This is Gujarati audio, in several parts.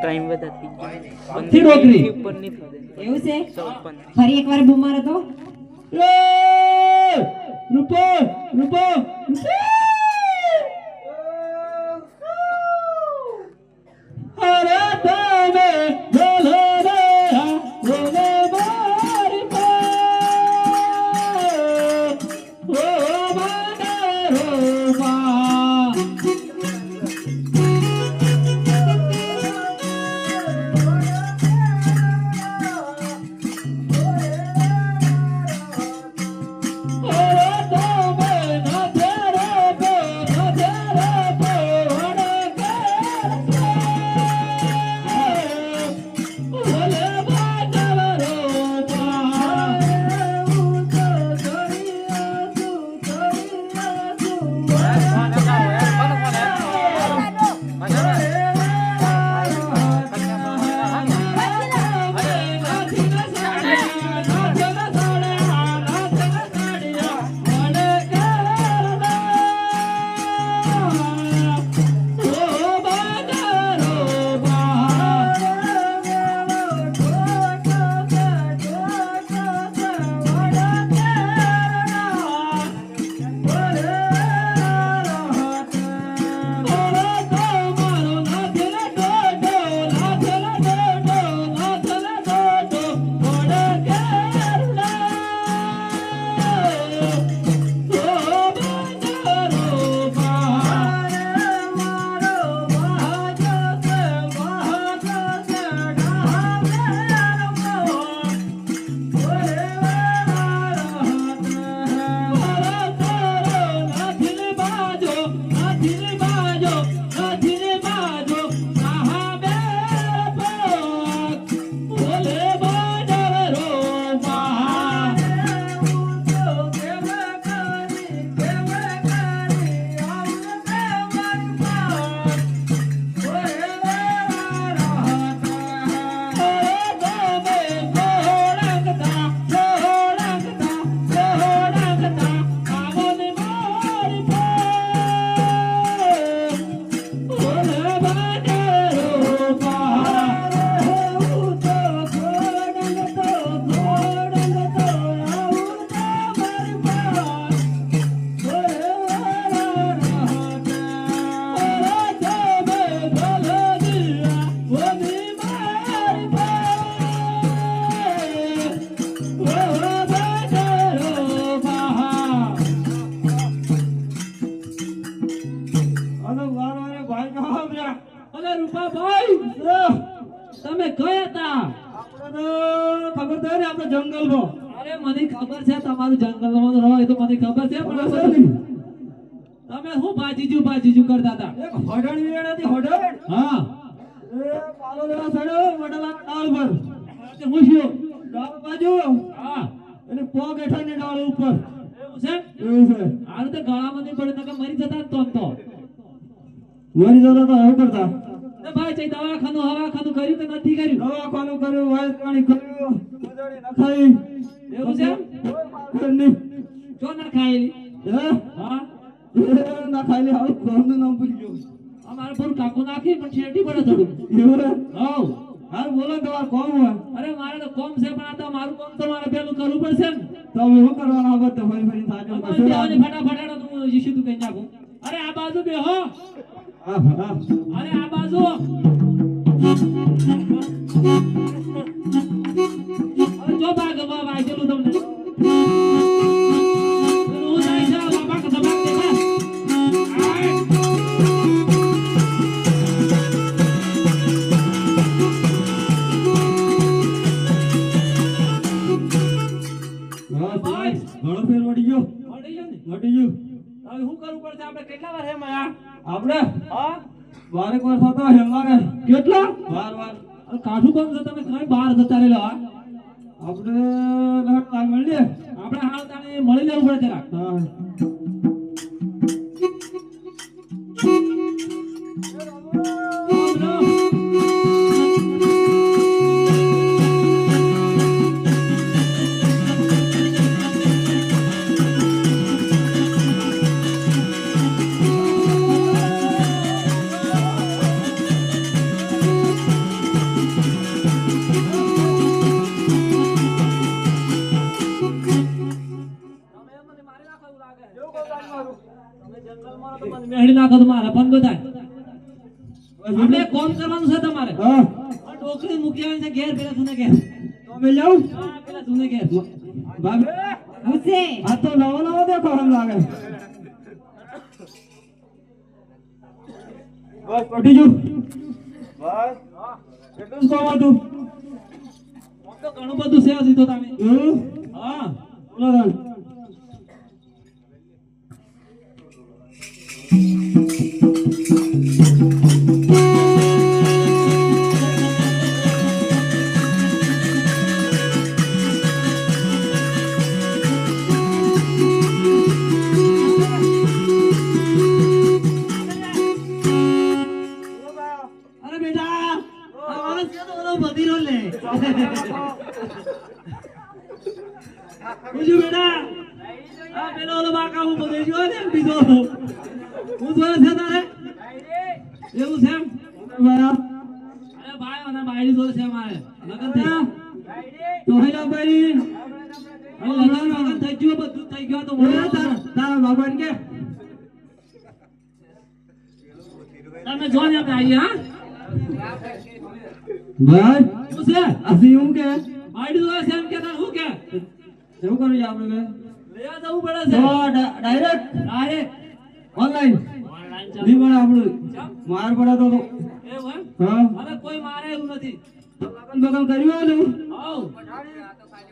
ટાઈમ વધારે થઈ ગયો થી ડોકરી ઉપર નહીં થવા દે એવું છે 14 ફરી એકવાર બૂમ મારો તો એ રૂપો રૂપો અરે તમે બોલો રે બોલે મારી પા ઓ મારે રોમા તમે કયા હતા ખબર તો ને આપણે જંગલમાં અરે મને ખબર છે તમારું જંગલમાં રહો એ તો મને ખબર છે પણ તમે શું બાજીજુ કરતા હતા એક હોડણ વેણ હતી હોડણ હા એ પાલો લેવા સડો વડલા ડાળ પર તે મુશ્યો ડાળ બાજુ હા એટલે પોગ હેઠળની ડાળ ઉપર એવું છે આ તો ગળામાં નહીં પડે તો મરી જતા તો મરી જતા તો એવું કરતા એ ભાઈ ચઈ દવાખાનું હવાખાનું કર્યું કે નથી કર્યું દવાખાનું કર્યું વાયસ પાણી કર્યું ઉજળી નખાઈ એવું છે નહીં જો ના ખાયેલી હે હા ના ખાયેલી આવું કોનું નામ ભૂલી ગયો અમારે પૂરું કાકુ નાખી પણ છેટી પડે થોડું એવું હવ હાલ બોલો તમાર કોમ હોય અરે મારે તો કોમ છે પણ આ તો મારું કોમ તો મારે પેલું કરવું પડશે ને તો હવે શું કરવાનું આગળ તો ફરી ફરી થાજો ફટાફટ તું જીસુ તું કઈ નાખું અરે આ બાજુ બે હો અરે આ બાજુ અરે જો ભાગ વાગેલું તમને હું જાય છે બાબા કે દબાક દેખા ઘણો ફેર વળી ગયો ને હવે શું કરવું પડશે આપણે કેટલા વાર હે માયા આપણે હા વારે વાર થતો હેમારે કેટલા વાર કાઠું કોમ છે તમે કઈ બહાર જતા રહેલા આપણે લહટ ટાઈમ મળી આપણે હાલ તાણે મળી લેવું પડે જરા હા મેળી નાખો તો મારે પણ બધાય આપણે કોમ કરવાનું છે તમારે હા આ ટોકરી મૂકી આવી છે ઘેર પેલા સુને ઘેર તો અમે જાઉં હા પેલા સુને ઘેર ભાભી હુસે આ તો નવો નવો દેખો એમ લાગે બસ પટી જો બસ કેટલું કામ હતું આમ તો ઘણું બધું છે હજી તો તમે એવું હા બોલો તાન. અરે બેટા આ માણસ છે તો બધો બધીરો લે બીજું બેટા આ પેલો ઓલો બાકા હું બધે જો ને બીજો હું જોયો છે તારે એવું છે એમ? બરા અરે ભાઈ અને બાયડી જોડે છે મારે લગન થયા તો હેલા ભાઈ હવે લગન થઈ ગયું બધું થઈ ગયું તો ઓલા તારા બાબાને કે તમે જો ને આપણે આવીએ હા ભાઈ શું છે આસી હું કે બાયડી જોડે છે એમ કે તાર શું કે એવું કરું છે આપણે લેવા જવું પડે તો છે ડાયરેક્ટ ડાયરેક્ટ ઓનલાઈન ઓનલાઈન નહીં પડે આપણું માર પડે તો એવું એમ હા અરે કોઈ મારે એવું નથી લગન બગન કર્યું હતું આવ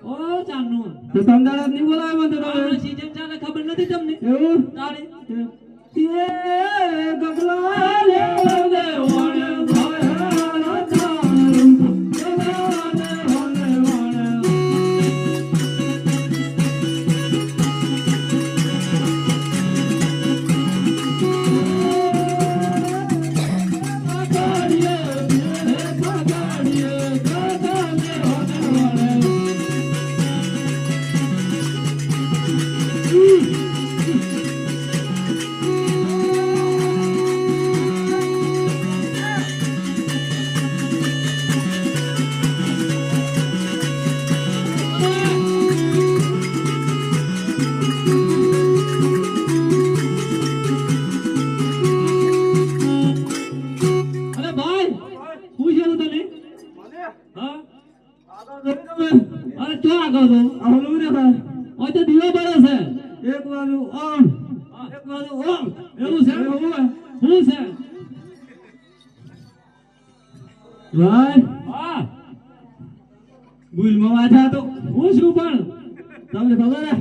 ઓ ચાનું તો સંદાડા નહીં બોલાવે મને તો આપણે સીઝન ચાલે ખબર નથી તમને એવું તારે એ ગગલા લે લે ઓણે ભાયા તારું ગગલા લે ઓણે ઓણે અરે ભાઈ હું છે તને હા અરે ચો આગળ તો આવલું ને ભાઈ ઓય તો દીવો બળે છે એક બાજુ ઓન એક બાજુ ઓમ એવું છે એવું હોય શું છે ભાઈ હા ભૂલમાં વાંચા તો હું શું પણ તમને ખબર હે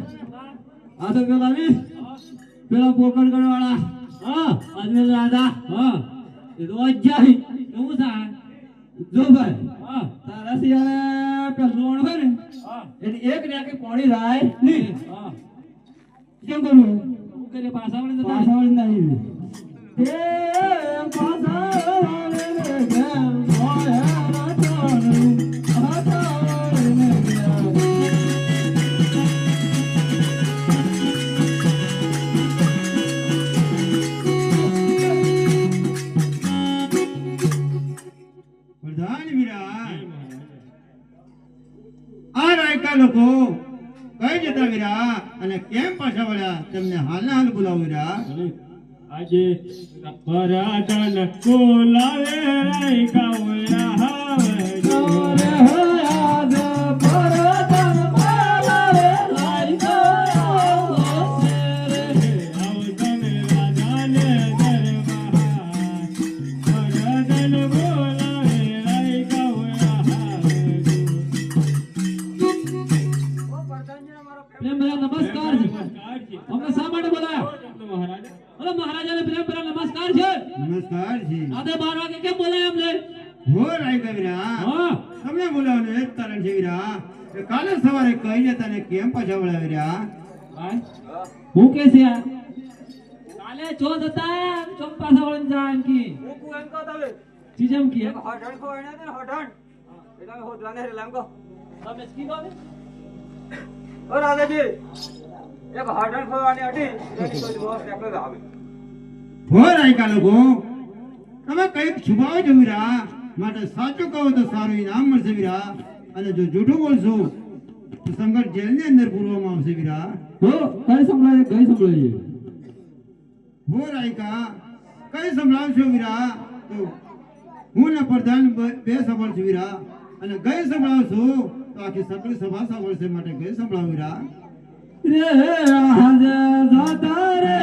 આ તો પેલા ની પેલા પોકણ વાળા હા અજમેર રાજા હા એ તો અજાઈ એવું છે જો ભાઈ હા તારા સિવાય પેલું હોય ને હા એટલે એક ને કે પાણી જાય નહીં હા કેમ કરવું હું કરે પાછા વળે તો પાછા વાળી નહીં એ પાછા વાળી ને ઘેર મોયા રાજાનું પાછા વાળી ને ઘેર પ્રધાન વીરા આ રાયકા લોકો કઈ જતા વીરા અને કેમ પાછા વળ્યા તમને હાલના હાલ બોલાવો વીરા આજે પરાધન બોલાવે રાય ગાવયા હવે જોરે હોયા જે પરતન બોલાવે લાઈકો આવશે રે આવતન રાજાને દરબાર પરાધન બોલાવે રાય ગાવયા હવે પ્રેમ ભરા નમસ્કાર છે નમસ્કાર છે અમને શા માટે બોલાયા મહારાજ અરે મહારાજાને પ્રેમ ભરા નમસ્કાર છે નમસ્કાર જી રાતે 12 વાગે કેમ બોલાયા અમને હો રાયકા વીરા હા તમને બોલાવવાનું એક કારણ છે વીરા કે કાલે સવારે કઈ જતા ને કેમ પાછા વળ્યા વીરા ભાઈ હું કે છે આ કાલે ચો હતા ચોક પાછા વળીને જાય એમ કી ચીજમ કી તમે કી દો ને હો રાયકા લોકો તમે કઈક છુપાવો છો વીરા માટે સાચું કહો તો સારું ઇનામ મળશે વીરા અને જો જૂઠું બોલશો તો સંઘર્ષ જેલની અંદર પૂરવામાં આવશે વીરા હો કઈ સંભળાય કઈ સંભળાય હો રાયકા કઈ સંભળાવશો વીરા તો હું ને પ્રધાન બે સંભળશું વીરા અને ગઈ સંભળાવશું તો આખી સકળી સભા સાંભળશે માટે ગઈ સંભળાવ વીરા રે આજે જાતા રે